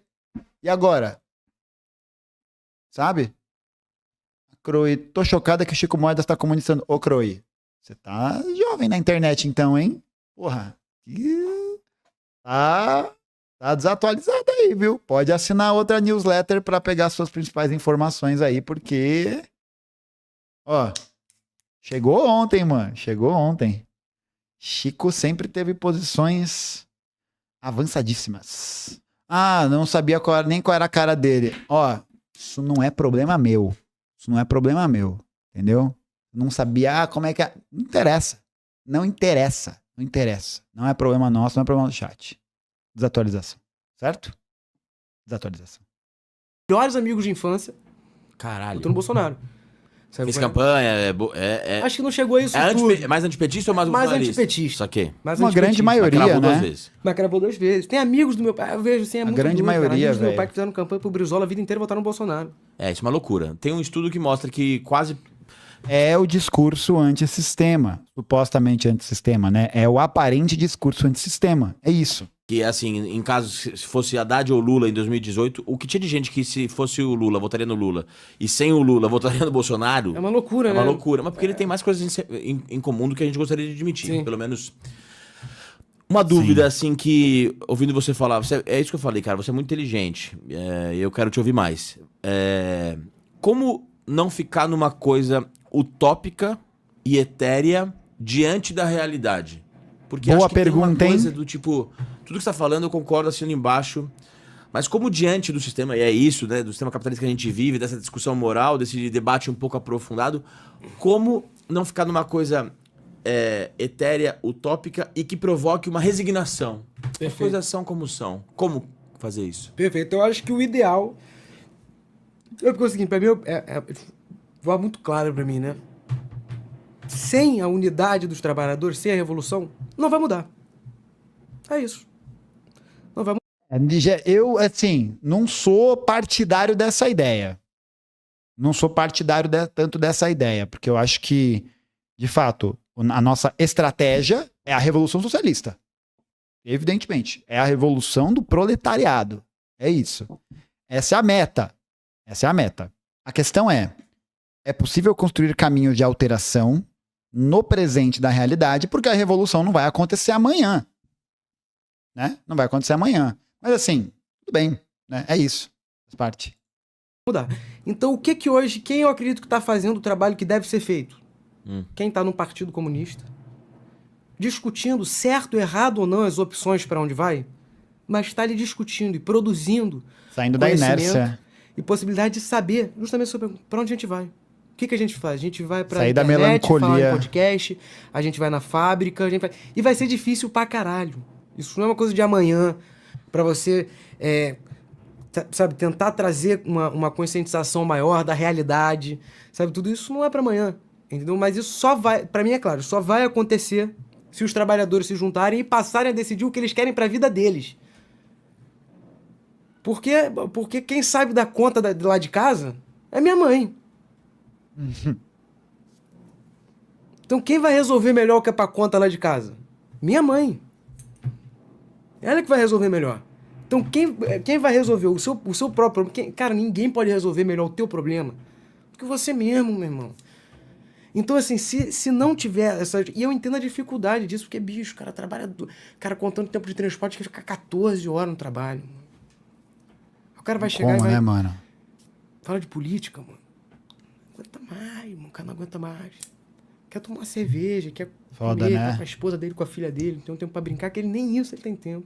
S1: E agora? Sabe? Croy, tô chocada que o Chico Moedas tá comunicando. Ô, Croy, você tá jovem na internet então, hein? Porra. Tá desatualizado aí, viu? Pode assinar outra newsletter pra pegar suas principais informações aí, porque... Ó, chegou ontem, mano. Chegou ontem. Chico sempre teve posições avançadíssimas. Ah, não sabia nem qual era a cara dele. Ó, isso não é problema meu. Isso não é problema meu. Entendeu? Não sabia como é que é. Não interessa. Não interessa. Não interessa. Não é problema nosso, não é problema do chat. Desatualização. Certo? Desatualização.
S2: Melhores amigos de infância
S3: Caralho.
S2: votou no Bolsonaro. Sabe
S3: Fez
S2: qual é?
S3: campanha,
S2: Acho que não chegou a isso tudo.
S3: mais antipetista ou mais
S2: Mais
S3: bolsonarista?
S2: antipetista.
S3: Saquei.
S2: Mais
S1: Uma grande
S2: antipetista.
S1: maioria,
S3: Gravou
S1: né?
S3: duas vezes.
S2: Mas gravou 2 vezes. Tem amigos do meu pai, eu vejo assim, é muito
S1: grande
S2: doido, cara.
S1: maioria,
S2: Amigos do meu
S1: velho.
S2: pai que fizeram campanha pro Brizola a vida inteira votaram no Bolsonaro.
S3: É, isso é uma loucura. Tem um estudo que mostra que quase...
S1: É o discurso antissistema. Supostamente antissistema, né? É o aparente discurso antissistema. É isso.
S3: Que, assim, em caso se fosse Haddad ou Lula em 2018, o que tinha de gente que se fosse o Lula, votaria no Lula, e sem o Lula, votaria no Bolsonaro...
S2: É uma loucura,
S3: É
S2: né?
S3: uma loucura. Mas porque ele tem mais coisas em comum do que a gente gostaria de admitir.
S2: Sim.
S3: Pelo menos... Uma dúvida, assim, que... Ouvindo você falar... é isso que eu falei, cara. Você é muito inteligente. Eu quero te ouvir mais. Como não ficar numa coisa utópica e etérea diante da realidade? Porque
S1: Boa
S3: acho que
S1: pergunta,
S3: tem uma coisa
S1: hein?
S3: do tipo... Tudo que você tá falando eu concordo, assino embaixo. Mas como diante do sistema, e é isso, né? Do sistema capitalista que a gente vive, dessa discussão moral, desse debate um pouco aprofundado, como não ficar numa coisa etérea, utópica e que provoque uma resignação? As
S2: Perfeito.
S3: coisas são como são. Como fazer isso?
S2: Perfeito. Eu acho que o ideal... Porque é o seguinte, pra mim, vai muito claro pra mim, né? Sem a unidade dos trabalhadores, sem a revolução, não vai mudar. É isso. Não vai mudar.
S1: Eu, assim, não sou partidário dessa ideia. Não sou partidário tanto dessa ideia, porque eu acho que, de fato, a nossa estratégia é a revolução socialista. Evidentemente. É a revolução do proletariado. É isso. Essa é a meta. Essa é a meta. A questão é possível construir caminhos de alteração no presente da realidade, porque a revolução não vai acontecer amanhã. Né? Não vai acontecer amanhã. Mas assim, tudo bem. Né? É isso. Faz parte.
S2: Mudar. Então, o que hoje, quem eu acredito que está fazendo o trabalho que deve ser feito? Quem está no Partido Comunista, discutindo certo, errado ou não as opções para onde vai, mas está ali discutindo e produzindo
S1: Saindo da inércia.
S2: e possibilidade de saber justamente sobre para onde a gente vai. O que a gente faz? A gente vai pra
S1: Sair da
S2: internet, falar
S1: melancolia.
S2: em podcast, a gente vai na fábrica, e vai ser difícil pra caralho. Isso não é uma coisa de amanhã, pra você, sabe, tentar trazer uma conscientização maior da realidade, sabe, tudo isso não é pra amanhã, entendeu? Mas isso só vai, pra mim é claro, só vai acontecer se os trabalhadores se juntarem e passarem a decidir o que eles querem pra vida deles. Porque quem sabe dar conta de lá de casa é minha mãe. Então quem vai resolver melhor o que é pra conta lá de casa? Minha mãe. Ela que vai resolver melhor. Então quem vai resolver o seu próprio problema? Cara, ninguém pode resolver melhor o teu problema do que você mesmo, meu irmão. Então, assim, se não tiver essa... E eu entendo a dificuldade disso, porque, bicho, o cara trabalha... O cara contando tempo de transporte que fica 14 horas no trabalho. O cara vai chegar e vai...
S1: né, mano?
S2: Fala de política, mano. Não aguenta mais, mano. O cara não aguenta mais. quer tomar uma cerveja, quer
S1: Foda,
S2: comer,
S1: né?
S2: tá com a esposa dele, com a filha dele, não tem um tempo pra brincar, que ele nem isso ele tem tempo.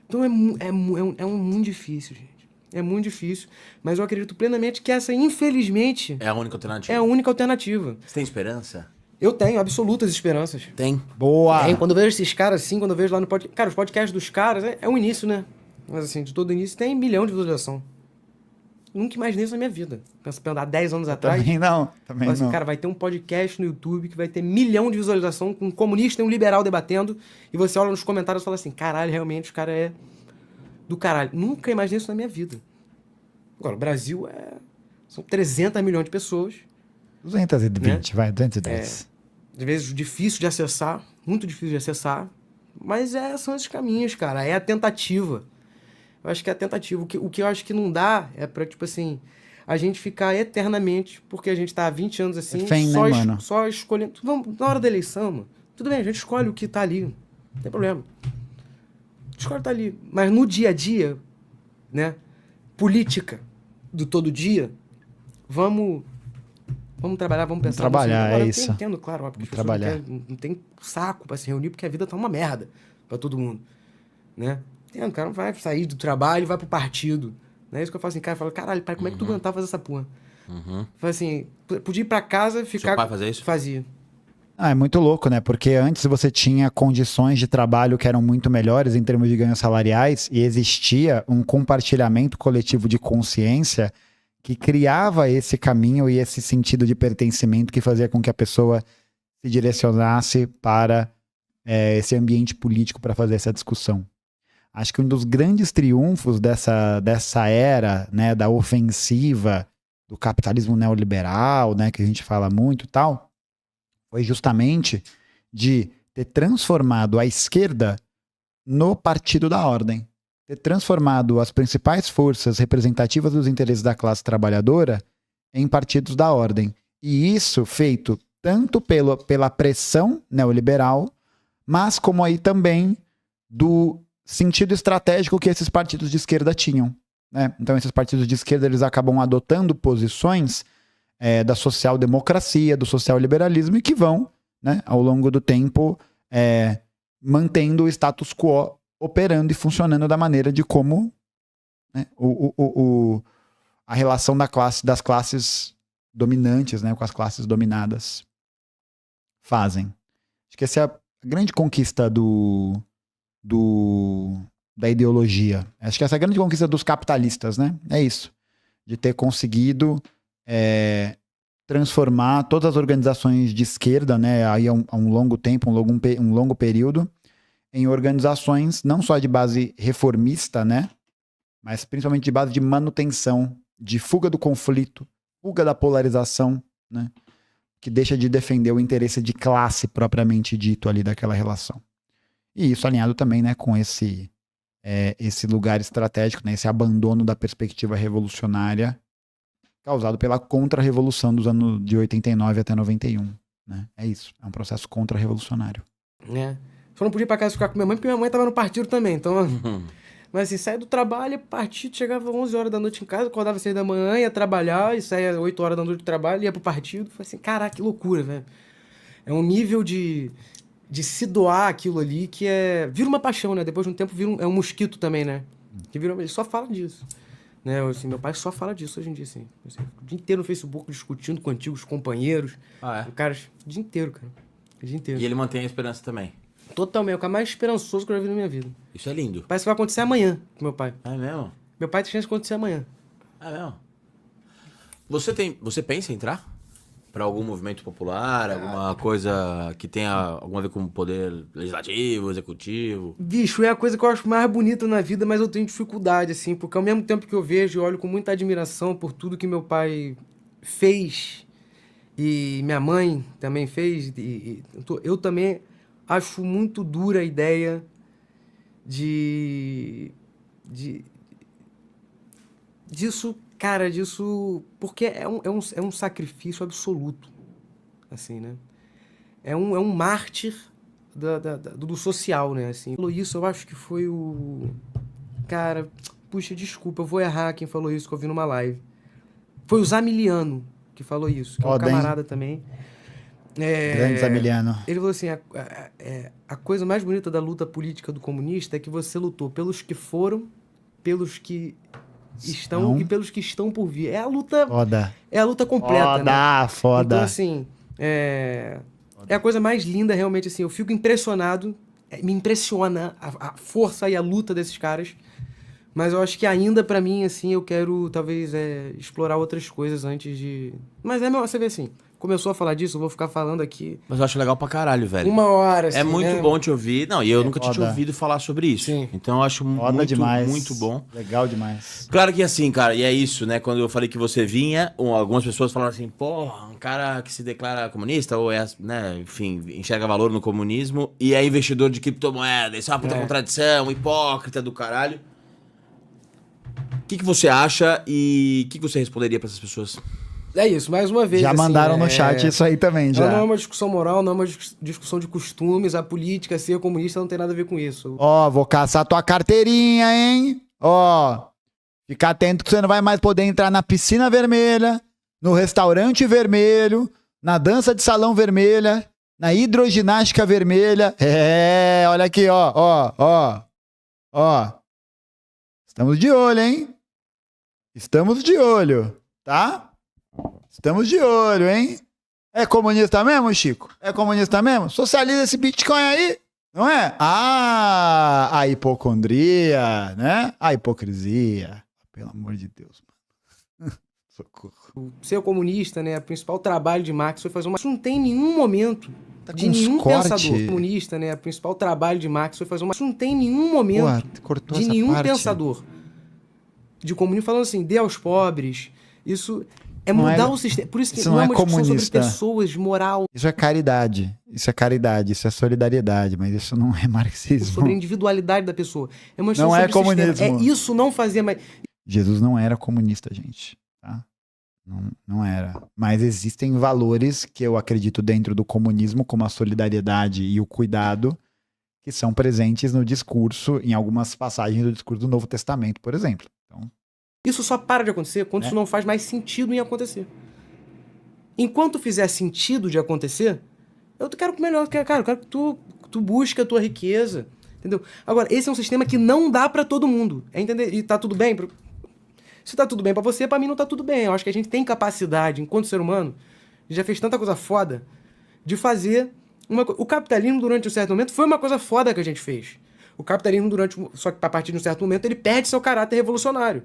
S2: Então é muito difícil, gente. É muito difícil. Mas eu acredito plenamente que essa, infelizmente,
S3: É a única alternativa.
S2: é a única alternativa.
S3: Você tem esperança?
S2: Eu tenho absolutas esperanças.
S3: Tem.
S1: Boa!
S2: Quando eu vejo esses caras assim, quando eu vejo lá no podcast... Cara, os podcasts dos caras é o início, né? Mas assim, de todo início tem 1 milhão de visualização. Nunca imaginei isso na minha vida. Pensando há 10 anos atrás.
S1: Também não. Também
S2: Fala assim,
S1: não.
S2: cara, vai ter um podcast no YouTube que vai ter 1 milhão de visualização com um comunista e um liberal debatendo. E você olha nos comentários e fala assim, caralho, realmente o cara é do caralho. Nunca imaginei isso na minha vida. Agora, o Brasil são 300 milhões de pessoas.
S1: 220, vai, 210.
S2: Às vezes difícil de acessar, muito difícil de acessar. Mas são esses caminhos, cara. É a tentativa. Eu acho que é a tentativa. O que eu acho que não dá é pra, tipo assim, a gente ficar eternamente, porque a gente tá há 20 anos assim,
S1: Refém, né, mano?
S2: só escolhendo. Vamos, na hora da eleição, mano, tudo bem, a gente escolhe o que tá ali. Não tem problema. Escolhe o que tá ali. Mas no dia a dia, né? Política do todo dia, vamos trabalhar, vamos pensar.
S1: trabalhar,
S2: Agora,
S1: é
S2: eu
S1: isso.
S2: entendo, claro, porque
S1: Vamos
S2: as pessoas
S1: trabalhar.
S2: não tem saco pra se reunir, porque a vida tá uma merda pra todo mundo, né? Entendo, o cara não vai sair do trabalho e vai pro partido. Não é isso que eu falo assim, cara, eu falo, caralho, pai, como é que tu aguentava fazer essa porra? Fala assim, podia ir pra casa e ficar...
S3: Seu pai fazia isso?
S2: Fazia.
S1: Ah, é muito louco, né? Porque antes você tinha condições de trabalho que eram muito melhores em termos de ganhos salariais e existia um compartilhamento coletivo de consciência que criava esse caminho e esse sentido de pertencimento que fazia com que a pessoa se direcionasse para esse ambiente político para fazer essa discussão. Acho que um dos grandes triunfos dessa era, né, da ofensiva do capitalismo neoliberal, né, que a gente fala muito e tal, foi justamente de ter transformado a esquerda no partido da ordem. Ter transformado as principais forças representativas dos interesses da classe trabalhadora em partidos da ordem. E isso feito tanto pela pressão neoliberal, mas como aí também do sentido estratégico que esses partidos de esquerda tinham, né? Então esses partidos de esquerda eles acabam adotando posições da social-democracia, do social-liberalismo e que vão, né, ao longo do tempo mantendo o status quo operando e funcionando da maneira de como, né, a relação das classes dominantes, né, com as classes dominadas fazem. Acho que essa é a grande conquista da ideologia. Acho que essa é a grande conquista dos capitalistas, né? É isso. De ter conseguido transformar todas as organizações de esquerda, né, aí há um longo tempo, um longo período, em organizações não só de base reformista, né, mas principalmente de base de manutenção, de fuga do conflito, fuga da polarização, né, que deixa de defender o interesse de classe propriamente dito ali daquela relação. E isso alinhado também, né, com esse lugar estratégico, né, esse abandono da perspectiva revolucionária causado pela contra-revolução dos anos de 89 até 91. Né? É isso, é um processo contra-revolucionário.
S2: Só não podia ir pra casa ficar com minha mãe, porque minha mãe tava no partido também, então... Mas assim, saia do trabalho, partido, chegava 11 horas da noite em casa, acordava às 6 da manhã, ia trabalhar, e saia 8 horas da noite do trabalho, ia pro partido. Falei assim, caraca, que loucura, velho. É um nível de se doar aquilo ali que vira uma paixão, né? Depois de um tempo é um mosquito também, né? Que ele só fala disso. Né? Assim, meu pai só fala disso hoje em dia, assim. O dia inteiro no Facebook discutindo com antigos companheiros. O cara, o dia inteiro, cara. O dia inteiro.
S3: E ele mantém a esperança também.
S2: Totalmente, é o cara mais esperançoso que eu já vi na minha vida.
S3: Isso é lindo.
S2: Parece que vai acontecer amanhã com meu pai.
S3: É mesmo?
S2: Meu pai tem chance de acontecer amanhã.
S3: É mesmo? Você pensa em entrar para algum movimento popular, alguma coisa que tenha alguma a ver com o poder legislativo, executivo?
S2: Bicho, é a coisa que eu acho mais bonita na vida, mas eu tenho dificuldade, assim, porque ao mesmo tempo que eu vejo, eu olho com muita admiração por tudo que meu pai fez e minha mãe também fez. Eu também acho muito dura a ideia disso, cara, porque é um sacrifício absoluto, assim, né? É um mártir do social, né, assim. Falou isso, eu acho que foi o... Cara, puxa, desculpa, eu vou errar quem falou isso que eu vi numa live. Foi o Zamiliano que falou isso, que é um camarada também.
S1: Grande Zamiliano.
S2: Ele falou assim, a coisa mais bonita da luta política do comunista é que você lutou pelos que foram, pelos que estão e pelos que estão por vir. É a luta,
S1: Foda.
S2: é a luta completa, né?
S1: Foda.
S2: Então, assim, é a coisa mais linda, realmente, assim, eu fico impressionado, me impressiona a força e a luta desses caras, mas eu acho que ainda, pra mim, assim, eu quero, talvez, explorar outras coisas antes de... Mas você vê assim, começou a falar disso, eu vou ficar falando aqui...
S3: Mas eu acho legal pra caralho, velho.
S2: 1 hora, assim,
S3: É muito bom te ouvir. Não, e eu nunca tinha te
S1: foda.
S3: ouvido falar sobre isso.
S2: Sim.
S3: Então eu acho
S1: Foda
S3: muito,
S1: demais.
S3: muito bom.
S1: Legal demais.
S3: Claro que assim, cara, e é isso, né? Quando eu falei que você vinha, algumas pessoas falaram assim, porra, um cara que se declara comunista, ou né, enfim, enxerga valor no comunismo, e é investidor de criptomoeda, isso é uma puta contradição, hipócrita do caralho. O que você acha e o que você responderia pra essas pessoas?
S2: É isso, mais uma vez.
S1: Já
S2: assim,
S1: mandaram no chat isso aí também,
S2: Ela não é
S1: já.
S2: uma discussão moral, não é uma discussão de costumes, a política, ser comunista não tem nada a ver com isso.
S1: Ó, vou caçar tua carteirinha, hein? Ó, fica atento que você não vai mais poder entrar na piscina vermelha, no restaurante vermelho, na dança de salão vermelha, na hidroginástica vermelha. É, olha aqui, ó. Estamos de olho, hein? Estamos de olho, tá? Estamos de olho, hein? É comunista mesmo, Chico? É comunista mesmo? Socializa esse Bitcoin aí, não é? Ah, a hipocondria, né? A hipocrisia. Pelo amor de Deus, mano. Socorro.
S2: Ser comunista, né? O principal trabalho de Marx foi fazer uma... Isso não tem nenhum momento
S1: Tá
S2: de
S1: com
S2: nenhum
S1: uns corte.
S2: pensador comunista, né? O principal trabalho de Marx foi fazer uma... Isso não tem nenhum momento
S1: Pô, cortou
S2: de
S1: essa
S2: nenhum
S1: parte.
S2: pensador de comunismo falando assim, dê aos pobres. Isso é
S1: Não
S2: mudar
S1: é-
S2: o sistema. Por isso que
S1: isso
S2: não
S1: não
S2: é
S1: é
S2: uma discussão sobre
S1: comunista.
S2: pessoas, de moral,
S1: Isso é caridade. Isso é caridade. Isso é solidariedade. Mas isso não é marxismo.
S2: sobre a individualidade da pessoa. É uma
S1: Não
S2: discussão
S1: é
S2: sobre o sistema.
S1: comunismo.
S2: Isso não fazia mais...
S1: Jesus não era comunista, gente. Tá? Não era. Mas existem valores que eu acredito dentro do comunismo, como a solidariedade e o cuidado, que são presentes no discurso, em algumas passagens do discurso do Novo Testamento, por exemplo. Então,
S2: Isso só para de acontecer quando isso não faz mais sentido em acontecer. Enquanto fizer sentido de acontecer, eu quero melhor, cara, eu quero que tu busque a tua riqueza, entendeu? Agora, esse é um sistema que não dá pra todo mundo, entender? E tá tudo bem? Se tá tudo bem pra você, pra mim não tá tudo bem. Eu acho que a gente tem capacidade, enquanto ser humano, já fez tanta coisa foda, de fazer o capitalismo durante um certo momento foi uma coisa foda que a gente fez. O capitalismo só que a partir de um certo momento ele perde seu caráter revolucionário.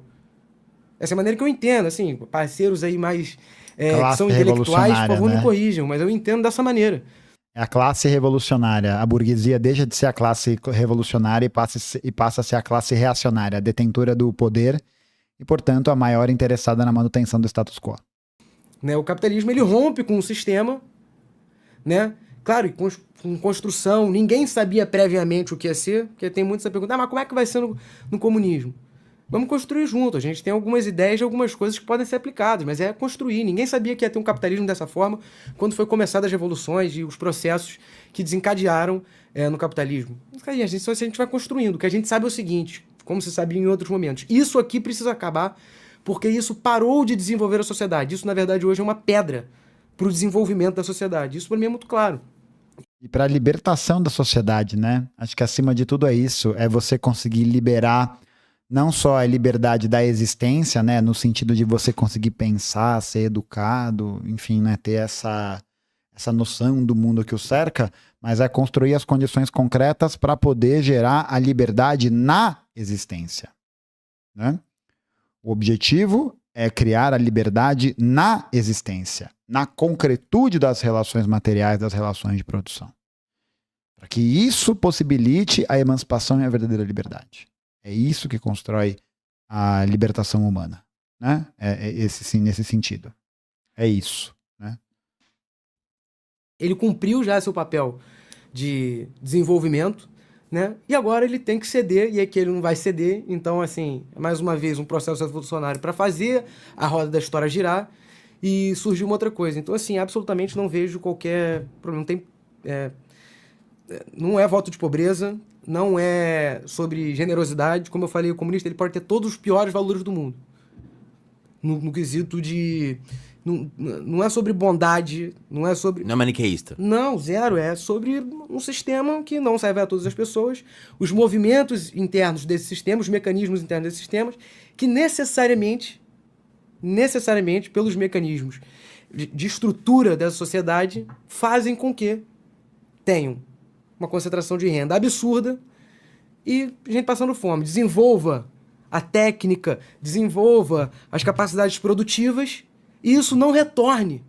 S2: Essa é a maneira que eu entendo, assim, parceiros aí mais que são intelectuais, por favor,
S1: né?
S2: me corrijam, mas eu entendo dessa maneira.
S1: é a classe revolucionária. A burguesia deixa de ser a classe revolucionária e passa a ser a classe reacionária, a detentora do poder e, portanto, a maior interessada na manutenção do status quo.
S2: Né? O capitalismo ele rompe com o sistema, né? Claro, e com construção, ninguém sabia previamente o que ia ser, porque tem muita essa pergunta, mas como é que vai ser no comunismo? Vamos construir junto, a gente tem algumas ideias de algumas coisas que podem ser aplicadas, mas é construir. Ninguém sabia que ia ter um capitalismo dessa forma quando foi começadas as revoluções e os processos que desencadearam no capitalismo. A gente vai construindo. O que a gente sabe é o seguinte, como se sabia em outros momentos, isso aqui precisa acabar porque isso parou de desenvolver a sociedade. Isso, na verdade, hoje é uma pedra para o desenvolvimento da sociedade. Isso, para mim, é muito claro.
S1: E para a libertação da sociedade, né? Acho que acima de tudo é isso, é você conseguir liberar não só a liberdade da existência, né, no sentido de você conseguir pensar, ser educado, enfim, né, ter essa noção do mundo que o cerca, mas é construir as condições concretas para poder gerar a liberdade na existência, né? O objetivo é criar a liberdade na existência, na concretude das relações materiais, das relações de produção. Para que isso possibilite a emancipação e a verdadeira liberdade. É isso que constrói a libertação humana, né? Nesse sentido. É isso, né?
S2: Ele cumpriu já seu papel de desenvolvimento, né? E agora ele tem que ceder, e é que ele não vai ceder. Então, assim, mais uma vez, um processo revolucionário para fazer a roda da história girar e surgiu uma outra coisa. Então, assim, absolutamente não vejo qualquer problema. Não é voto de pobreza, não é sobre generosidade. Como eu falei, o comunista ele pode ter todos os piores valores do mundo. no quesito de... Não é sobre bondade, não é sobre...
S3: Não é maniqueísta.
S2: Não, zero. É sobre um sistema que não serve a todas as pessoas, os movimentos internos desse sistema, os mecanismos internos desses sistemas, que necessariamente, pelos mecanismos de estrutura dessa sociedade, fazem com que tenham uma concentração de renda absurda e gente passando fome. Desenvolva a técnica, desenvolva as capacidades produtivas e isso não retorne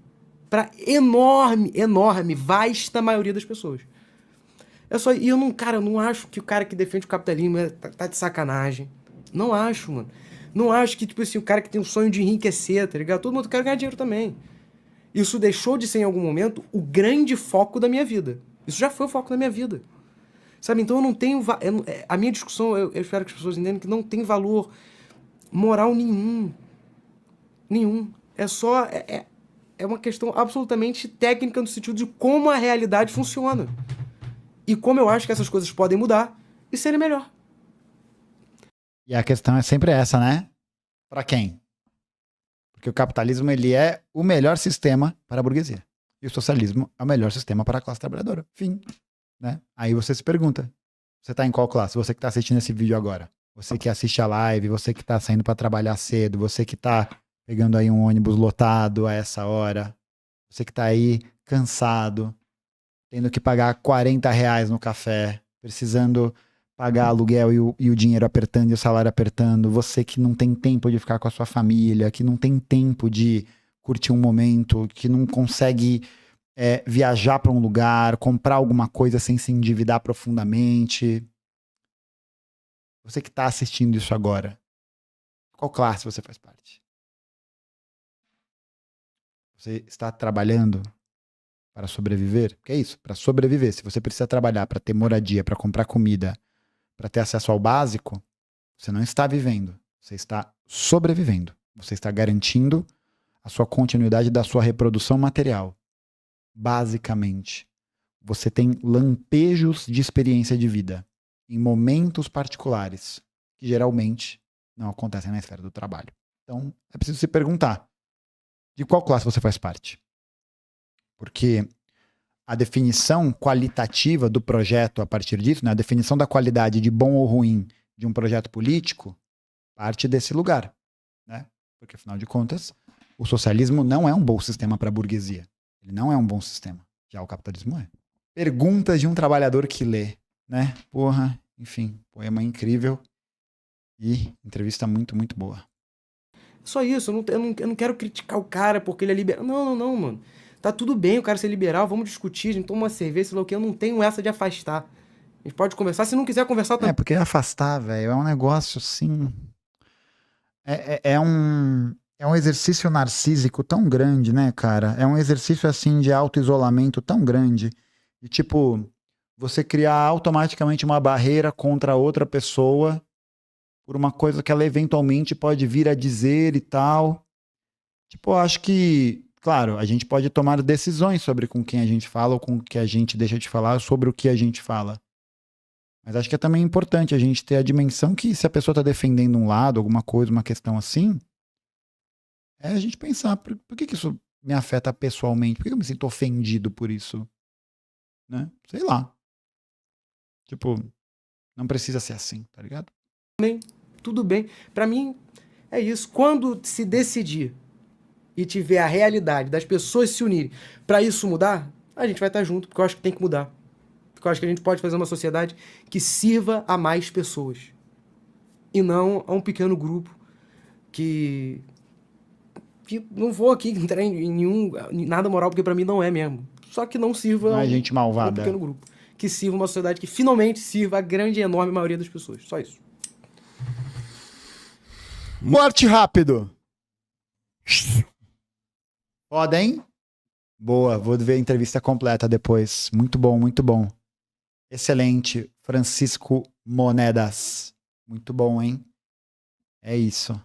S2: para enorme, vasta maioria das pessoas. E eu não, cara, eu não acho que o cara que defende o capitalismo tá de sacanagem. Não acho, mano. Não acho que, tipo assim, o cara que tem um sonho de enriquecer, tá ligado? Todo mundo quer ganhar dinheiro também. Isso deixou de ser, em algum momento, o grande foco da minha vida. Isso já foi o foco da minha vida. Sabe? Então eu não tenho... a minha discussão, eu espero que as pessoas entendam que não tem valor moral nenhum. Nenhum. É só... É uma questão absolutamente técnica no sentido de como a realidade funciona. E como eu acho que essas coisas podem mudar e serem melhor.
S1: E a questão é sempre essa, né? Pra quem? Porque o capitalismo, ele é o melhor sistema para a burguesia. E o socialismo é o melhor sistema para a classe trabalhadora. Fim. Né? Aí você se pergunta, você tá em qual classe? Você que tá assistindo esse vídeo agora. Você que assiste a live, você que tá saindo para trabalhar cedo, você que tá pegando aí um ônibus lotado a essa hora, você que tá aí cansado, tendo que pagar R$ 40 no café, precisando pagar aluguel e o dinheiro apertando e o salário apertando, você que não tem tempo de ficar com a sua família, que não tem tempo de curtir um momento, que não consegue viajar para um lugar, comprar alguma coisa sem se endividar profundamente. Você que está assistindo isso agora, qual classe você faz parte? Você está trabalhando para sobreviver? Porque é isso, para sobreviver. Se você precisa trabalhar para ter moradia, para comprar comida, para ter acesso ao básico, você não está vivendo, você está sobrevivendo. Você está garantindo a sua continuidade da sua reprodução material. Basicamente, você tem lampejos de experiência de vida em momentos particulares que geralmente não acontecem na esfera do trabalho. Então, é preciso se perguntar de qual classe você faz parte. Porque a definição qualitativa do projeto a partir disso, né, a definição da qualidade de bom ou ruim de um projeto político, parte desse lugar. Né? Porque, afinal de contas, o socialismo não é um bom sistema para a burguesia. Ele não é um bom sistema. Já o capitalismo é. Perguntas de um trabalhador que lê. Né? Porra, enfim, poema incrível e entrevista muito, muito boa.
S2: Só isso, eu não quero criticar o cara porque ele é liberal. Não, mano. Tá tudo bem o cara ser liberal, vamos discutir, a gente toma uma cerveja, sei lá o que, eu não tenho essa de afastar. A gente pode conversar, se não quiser conversar também.
S1: Porque afastar, velho, é um negócio assim... É um exercício narcísico tão grande, né, cara? É um exercício, assim, de auto-isolamento tão grande. E, tipo, você criar automaticamente uma barreira contra outra pessoa por uma coisa que ela eventualmente pode vir a dizer e tal. Tipo, eu acho que, claro, a gente pode tomar decisões sobre com quem a gente fala ou com o que a gente deixa de falar, sobre o que a gente fala. Mas acho que é também importante a gente ter a dimensão que se a pessoa está defendendo um lado, alguma coisa, uma questão assim, é a gente pensar, por que isso me afeta pessoalmente? Por que eu me sinto ofendido por isso? Né? Sei lá. Tipo, não precisa ser assim, tá ligado?
S2: Tudo bem. Pra mim, é isso. Quando se decidir e tiver a realidade das pessoas se unirem pra isso mudar, a gente vai estar junto, porque eu acho que tem que mudar. Porque eu acho que a gente pode fazer uma sociedade que sirva a mais pessoas. E não a um pequeno grupo que não vou aqui entrar em nada moral, porque pra mim não é mesmo. Só que não sirva
S1: a gente malvada.
S2: Um pequeno grupo. Que sirva uma sociedade que finalmente sirva a grande e enorme maioria das pessoas. Só isso.
S1: Morte rápido! Foda, hein? Boa, vou ver a entrevista completa depois. Muito bom, muito bom. Excelente. Francisco Monedas. Muito bom, hein? É isso.